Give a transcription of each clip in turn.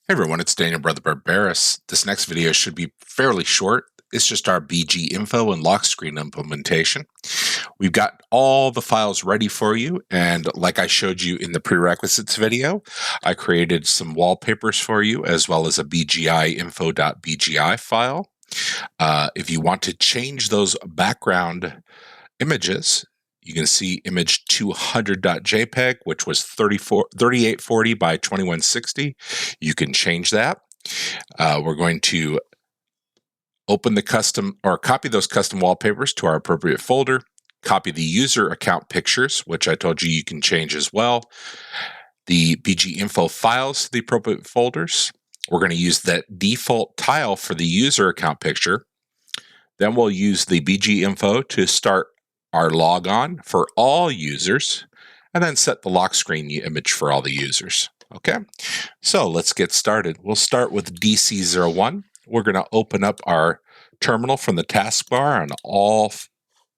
Hey everyone, it's Daniel Brother Barbaris. This next video should be fairly short. It's just our BGInfo and Lockscreen implementation. We've got all the files ready for you, and like I showed you in the prerequisites video, I created some wallpapers for you as well as a BGInfo.bgi file. If you want to change those background images, you can see image 200.jpg, which was 3840 by 2160. You can change that. We're going to open the custom or copy those custom wallpapers to our appropriate folder, copy the user account pictures, which I told you can change as well, the BGInfo files to the appropriate folders. We're going to use that default tile for the user account picture. Then we'll use the BGInfo to start our logon for all users, and then set the lock screen image for all the users. Okay, so let's get started. We'll start with DC01. We're going to open up our terminal from the taskbar on all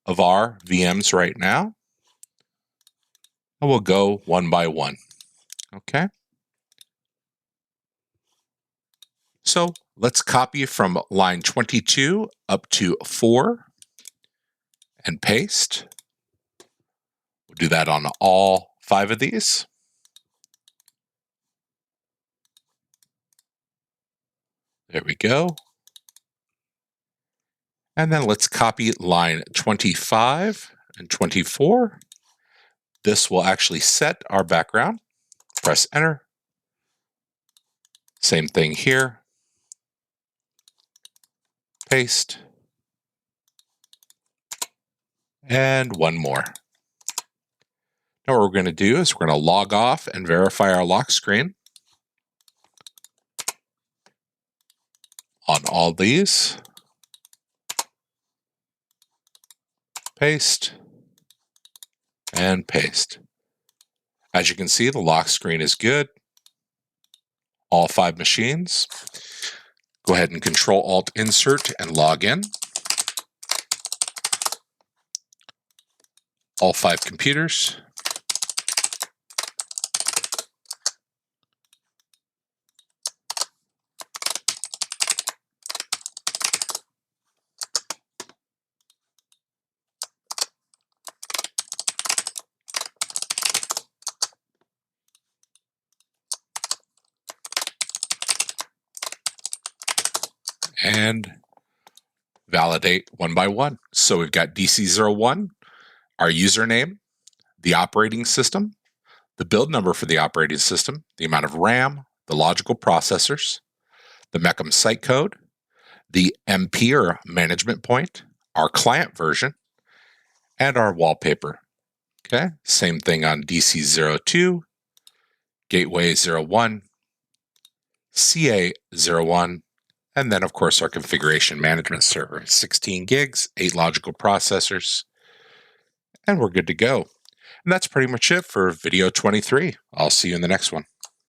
of our VMs right now. And we'll go one by one. Okay. So let's copy from line 22 up to 4 and paste. We'll do that on all 5 of these. There we go. And then let's copy line 25 and 24. This will actually set our background. Press enter. Same thing here. Paste. And one more. Now what we're going to do is we're going to log off and verify our lock screen on all these. Paste and paste. As you can see, the lock screen is good. All 5 machines. Go ahead and Control-Alt-Insert and log in. All 5 computers. And validate one by one. So we've got DC01, our username, the operating system, the build number for the operating system, the amount of RAM, the logical processors, the MCM site code, the MP or management point, our client version, and our wallpaper. Okay, same thing on DC02, Gateway 01, CA01, and then, of course, our configuration management server, 16 gigs, 8 logical processors, and we're good to go. And that's pretty much it for video 23. I'll see you in the next one.